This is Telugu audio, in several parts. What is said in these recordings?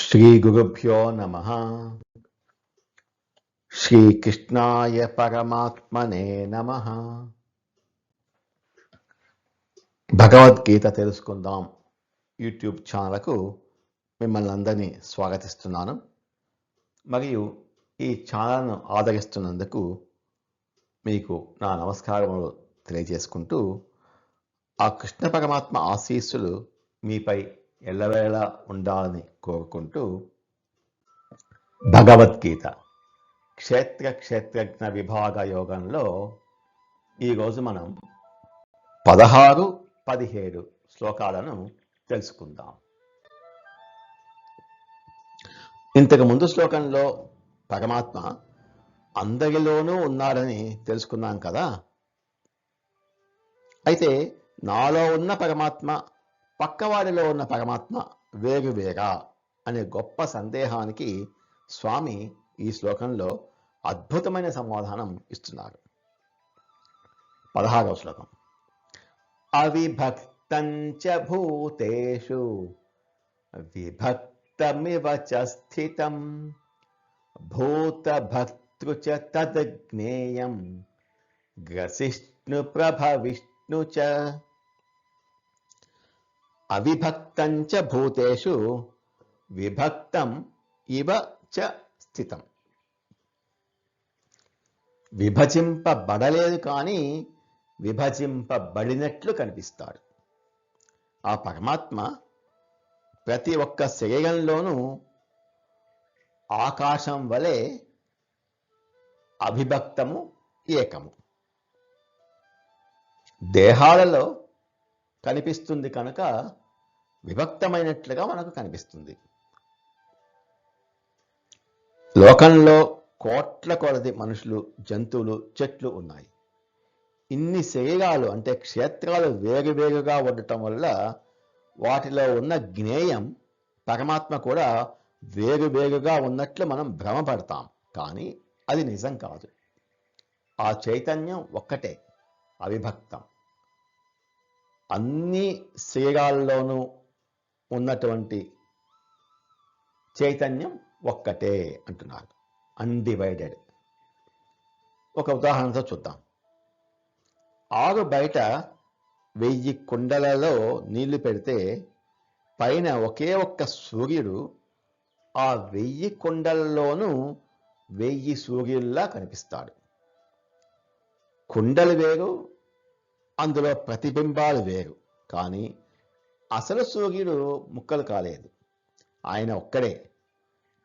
శ్రీ గురుభ్యో నమః. శ్రీకృష్ణాయ పరమాత్మనే నమః. భగవద్గీత తెలుసుకుందాం యూట్యూబ్ ఛానల్కు మిమ్మల్ని అందరినీ స్వాగతిస్తున్నాను. మరియు ఈ ఛానల్ను ఆదరిస్తున్నందుకు మీకు నా నమస్కారములు తెలియజేసుకుంటూ, ఆ కృష్ణ పరమాత్మ ఆశీస్సులు మీపై ఎల్లవేళ ఉండాలని కోరుకుంటూ, భగవద్గీత క్షేత్రజ్ఞ విభాగ యోగంలో ఈరోజు మనం 16, 17 శ్లోకాలను తెలుసుకుందాం. ఇంతకు ముందు శ్లోకంలో పరమాత్మ అందరిలోనూ ఉన్నాడని తెలుసుకున్నాం కదా. అయితే నాలో ఉన్న పరమాత్మ, పక్కవాడిలో ఉన్న పరమాత్మ వేరువేరా అనే గొప్ప సందేహానికి స్వామి ఈ శ్లోకంలో అద్భుతమైన సమాధానం ఇస్తున్నారు. 16వ శ్లోకం. అవిభక్తంచ భూతేషు విభక్తమివ చ స్థితం భూతభర్తృ చ తద్జ్ఞేయం గ్రసిష్ణు ప్రభవిష్ణు చ. అవిభక్తంచ భూతేషు విభక్తం ఇవ చ స్థితం. విభజింపబడలేదు కానీ విభజింపబడినట్లు కనిపిస్తాడు. ఆ పరమాత్మ ప్రతి ఒక్క శరీరంలోనూ ఆకాశం వలె అవిభక్తము, ఏకము. దేహాలలో కనిపిస్తుంది కనుక విభక్తమైనట్లుగా మనకు కనిపిస్తుంది. లోకంలో కోట్ల కొలది మనుషులు, జంతువులు, చెట్లు ఉన్నాయి. ఇన్ని శరీరాలు అంటే క్షేత్రాలు వేరువేరుగా ఉండటం వల్ల వాటిలో ఉన్న జ్ఞేయం పరమాత్మ కూడా వేరువేరుగా ఉన్నట్లు మనం భ్రమపడతాం. కానీ అది నిజం కాదు. ఆ చైతన్యం ఒక్కటే, అవిభక్తం. అన్ని శరీరాల్లోనూ ఉన్నటువంటి చైతన్యం ఒక్కటే అంటున్నారు, అన్డివైడెడ్. ఒక ఉదాహరణతో చూద్దాం. ఆరు బయట 1000 కుండలలో నీళ్లు పెడితే పైన ఒకే ఒక్క సూర్యుడు ఆ 1000 కుండలలోనూ 1000 సూర్యుల్లా కనిపిస్తాడు. కుండలు వేరు, అందులో ప్రతిబింబాలు వేరు, కానీ అసలు సూర్యుడు ముక్కలు కాలేదు. ఆయన ఒక్కడే.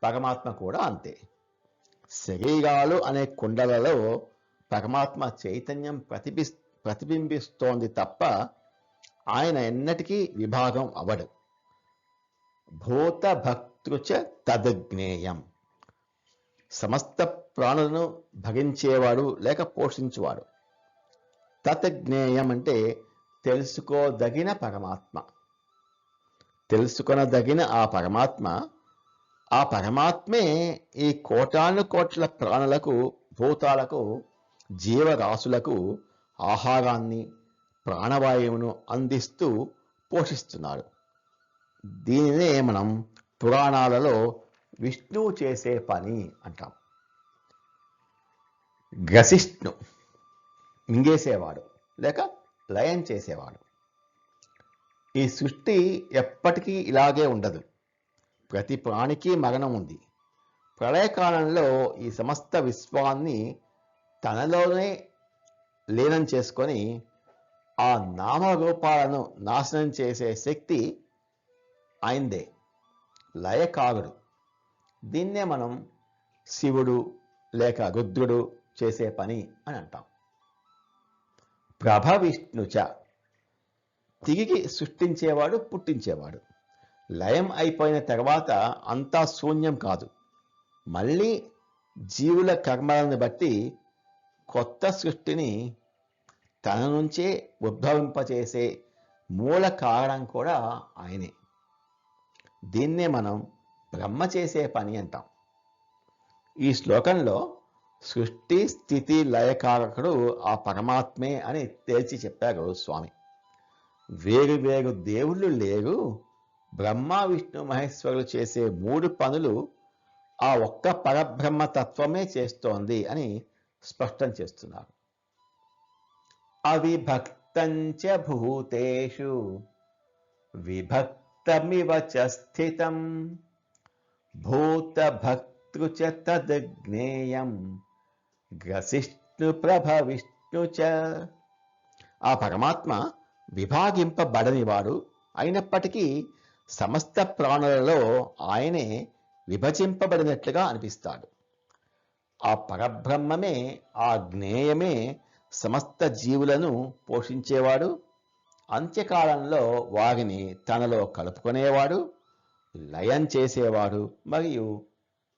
పరమాత్మ కూడా అంతే. శరీరాలు అనే కుండలలో పరమాత్మ చైతన్యం ప్రతిబింబిస్తోంది తప్ప ఆయన ఎన్నటికీ విభాగం అవడు. భూత భక్తృచ తద్జ్ఞేయం. సమస్త ప్రాణులను భగించేవాడు లేక పోషించువాడు. తత్జ్ఞేయం అంటే తెలుసుకోదగిన పరమాత్మ. తెలుసుకొనదగిన ఆ పరమాత్మే ఈ కోటాను కోట్ల ప్రాణులకు, భూతాలకు, జీవరాశులకు ఆహారాన్ని, ప్రాణవాయువును అందిస్తూ పోషిస్తున్నాడు. దీనినే మనం పురాణాలలో విష్ణువు చేసే పని అంటాం. గ్రసిష్ణు, మింగేసేవాడు లేక లయం చేసేవాడు. ఈ సృష్టి ఎప్పటికీ ఇలాగే ఉండదు. ప్రతి ప్రాణికి మరణం ఉంది. ప్రళయకాలంలో ఈ సమస్త విశ్వాన్ని తనలోనే లీనం చేసుకొని ఆ నామరూపాలను నాశనం చేసే శక్తి ఆయనదే, లయకారుడు. దీన్నే మనం శివుడు లేక రుద్రుడు చేసే పని అని అంటాం. ప్రభవిష్ణుచ, తిరిగి సృష్టించేవాడు, పుట్టించేవాడు. లయం అయిపోయిన తర్వాత అంతా శూన్యం కాదు. మళ్ళీ జీవుల కర్మలను బట్టి కొత్త సృష్టిని తన నుంచే ఉద్భవింపచేసే మూల కారణం కూడా ఆయనే. దీన్నే మనం బ్రహ్మ చేసే పని అంటాం. ఈ శ్లోకంలో సృష్టి, స్థితి, లయకారకుడు ఆ పరమాత్మే అని తేల్చి చెప్పారు స్వామి. వేరు వేరు దేవుళ్ళు లేరు, బ్రహ్మ విష్ణు మహేశ్వరులు చేసే 3 పనులు ఆ ఒక్క పరబ్రహ్మ తత్వమే చేస్తోంది అని స్పష్టం చేస్తున్నారు. అవిభక్తంచ భూతేషు విభక్తమివ చ స్థితం భూతభక్తృ చ తద్జ్ఞేయం గ్రసిష్ణు ప్రభవిష్ణు చ. ఆ పరమాత్మ విభాగింపబడనివాడు అయినప్పటికీ సమస్త ప్రాణులలో ఆయనే విభజింపబడినట్లుగా అనిపిస్తాడు. ఆ పరబ్రహ్మమే, ఆ జ్ఞేయమే సమస్త జీవులను పోషించేవాడు, అంత్యకాలంలో వారిని తనలో కలుపుకునేవాడు, లయం చేసేవాడు మరియు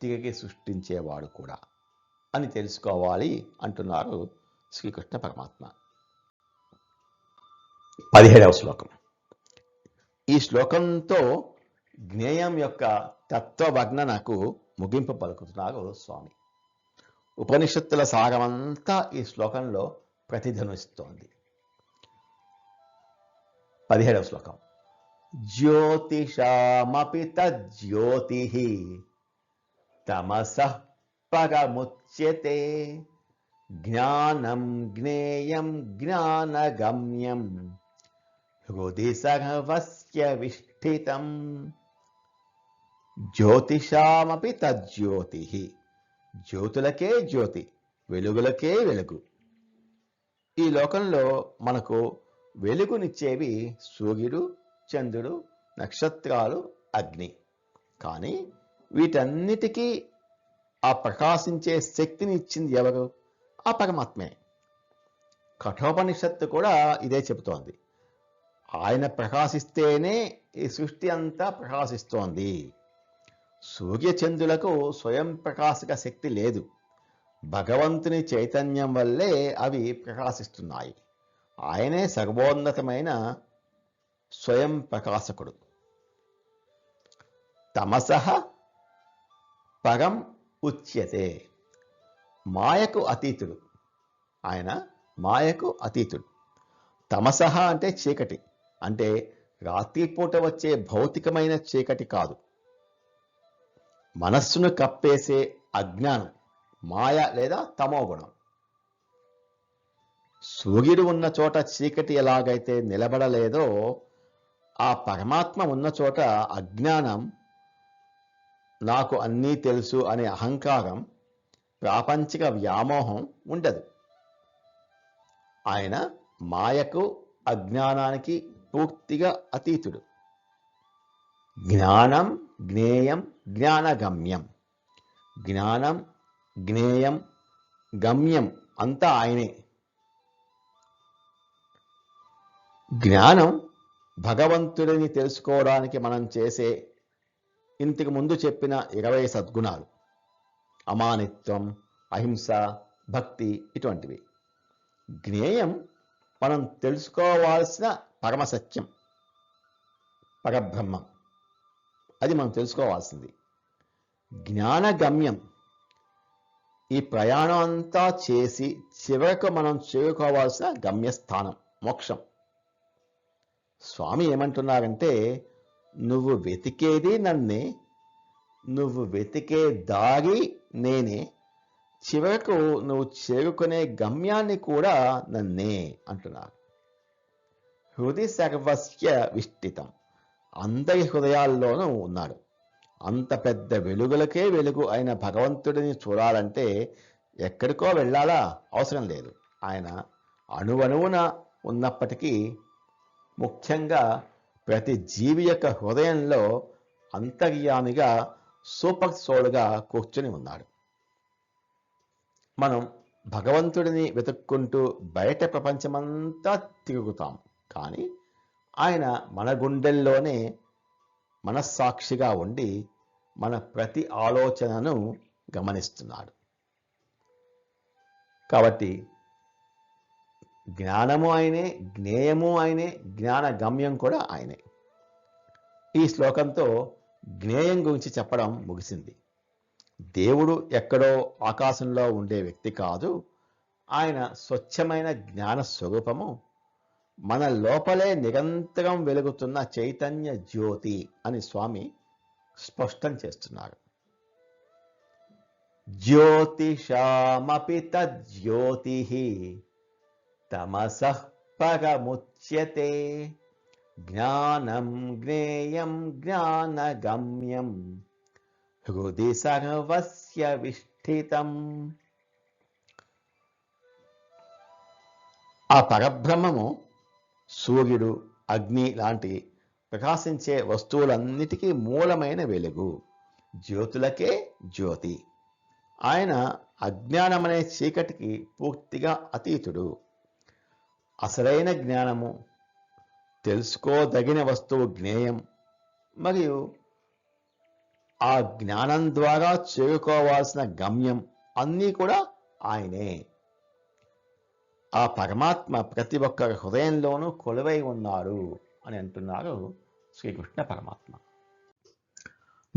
తిరిగి సృష్టించేవాడు కూడా అని తెలుసుకోవాలి అంటున్నారు శ్రీకృష్ణ పరమాత్మ. 17వ శ్లోకం. ఈ శ్లోకంతో జ్ఞేయం యొక్క తత్వవర్ణనకు ముగింపు పలుకుతున్నారు స్వామి. ఉపనిషత్తుల సారమంతా ఈ శ్లోకంలో ప్రతిధ్వనిస్తోంది. 17వ శ్లోకం. జ్యోతిషామపి తజ్జ్యోతిః తమసః పరముచ్యతే జ్ఞానం జ్ఞేయం జ్ఞానగమ్యం హృది సర్వస్య విష్ఠితం. జ్యోతిషామపి తజ్జ్యోతిః. జ్యోతులకే జ్యోతి, వెలుగులకే వెలుగు. ఈ లోకంలో మనకు వెలుగునిచ్చేవి సూర్యుడు, చంద్రుడు, నక్షత్రాలు, అగ్ని. కానీ వీటన్నిటికీ ఆ ప్రకాశించే శక్తిని ఇచ్చింది ఎవరు? ఆ పరమాత్మే. కఠోపనిషత్తు కూడా ఇదే చెబుతోంది. ఆయన ప్రకాశిస్తేనే ఈ సృష్టి అంతా ప్రకాశిస్తోంది. సూర్యచంద్రులకు స్వయం ప్రకాశక శక్తి లేదు. భగవంతుని చైతన్యం వల్లే అవి ప్రకాశిస్తున్నాయి. ఆయనే సర్వోన్నతమైన స్వయం ప్రకాశకుడు. తమసః పరం ఉచ్యతే. మాయకు అతీతుడు ఆయన. మాయకు అతీతుడు. తమసః అంటే చీకటి, అంటే రాత్రిపూట వచ్చే భౌతికమైన చీకటి కాదు. మనస్సును కప్పేసే అజ్ఞానం, మాయ లేదా తమోగుణం. సూర్యుడు ఉన్న చోట చీకటి ఎలాగైతే నిలబడలేదో, ఆ పరమాత్మ ఉన్న చోట అజ్ఞానం, నాకు అన్నీ తెలుసు అనే అహంకారం, ప్రాపంచిక వ్యామోహం ఉండదు. ఆయన మాయకు అజ్ఞానానికి పూర్తిగా అతీతుడు. జ్ఞానం జ్ఞేయం జ్ఞానగమ్యం. జ్ఞానం జ్ఞేయం గమ్యం అంతా ఆయనే. జ్ఞానం భగవంతుడిని తెలుసుకోవడానికి మనం చేసే ఇంతకు ముందు చెప్పిన 20 సద్గుణాలు, అమానిత్వం, అహింస, భక్తి, ఇటువంటివి. జ్ఞేయం మనం తెలుసుకోవాల్సిన పరమసత్యం, పరబ్రహ్మం. అది మనం తెలుసుకోవాల్సింది. జ్ఞానగమ్యం, ఈ ప్రయాణం అంతా చేసి చివరకు మనం చేరుకోవాల్సిన గమ్యస్థానం, మోక్షం. స్వామి ఏమంటున్నారంటే, నువ్వు వెతికేది నన్నే, నువ్వు వెతికే దారి నేనే, చివరకు నువ్వు చేరుకునే గమ్యాన్ని కూడా నన్నే అంటున్నారు. హృది సర్వస్య విష్ఠితం. అందరి హృదయాల్లోనూ ఉన్నాడు. అంత పెద్ద వెలుగులకే వెలుగు అయిన భగవంతుడిని చూడాలంటే ఎక్కడికో వెళ్ళాలా? అవసరం లేదు. ఆయన అణువణువున ఉన్నప్పటికీ, ముఖ్యంగా ప్రతి జీవి యొక్క హృదయంలో అంతర్యామిగా, సూపర్ సోల్గా కూర్చుని ఉన్నాడు. మనం భగవంతుడిని వెతుక్కుంటూ బయట ప్రపంచమంతా తిరుగుతాం. కానీ ఆయన మన గుండెల్లోనే మనస్సాక్షిగా ఉండి మన ప్రతి ఆలోచనను గమనిస్తున్నాడు. కాబట్టి జ్ఞానము ఆయనే, జ్ఞేయము ఆయనే, జ్ఞాన గమ్యం కూడా ఆయనే. ఈ శ్లోకంతో జ్ఞేయం గురించి చెప్పడం ముగిసింది. దేవుడు ఎక్కడో ఆకాశంలో ఉండే వ్యక్తి కాదు. ఆయన స్వచ్ఛమైన జ్ఞాన స్వరూపము. మన లోపలే నిరంతరం వెలుగుతున్న చైతన్య జ్యోతి అని స్వామి స్పష్టం చేస్తున్నారు. జ్యోతిషామపి తజ్జ్యోతి తమసః పరముచ్యతే జ్ఞానం జ్ఞేయం జ్ఞానగమ్యం హృది సర్వస్య విష్ఠితం. ఆ పరబ్రహ్మము సూర్యుడు, అగ్ని లాంటి ప్రకాశించే వస్తువులన్నిటికీ మూలమైన వెలుగు, జ్యోతులకే జ్యోతి. ఆయన అజ్ఞానమనే చీకటికి పూర్తిగా అతీతుడు. అసలైన జ్ఞానము, తెలుసుకోదగిన వస్తువు జ్ఞేయం, మరియు ఆ జ్ఞానం ద్వారా చేరుకోవాల్సిన గమ్యం అన్నీ కూడా ఆయనే. ఆ పరమాత్మ ప్రతి ఒక్కరి హృదయంలోనూ కొలువై ఉన్నాడు అని అంటున్నారు శ్రీకృష్ణ పరమాత్మ.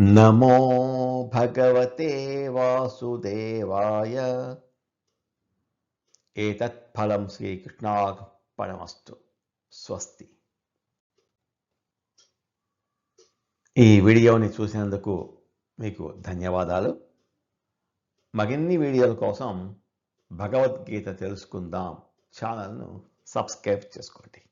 నమో భగవతే వాసుదేవాయ. ఏతత్ ఫలం శ్రీకృష్ణార్పణమస్తు. స్వస్తి. ఈ వీడియోని చూసినందుకు మీకు ధన్యవాదాలు. మరిన్ని వీడియోల కోసం భగవద్గీత తెలుసుకుందాం ఛానల్ను సబ్స్క్రైబ్ చేసుకోండి.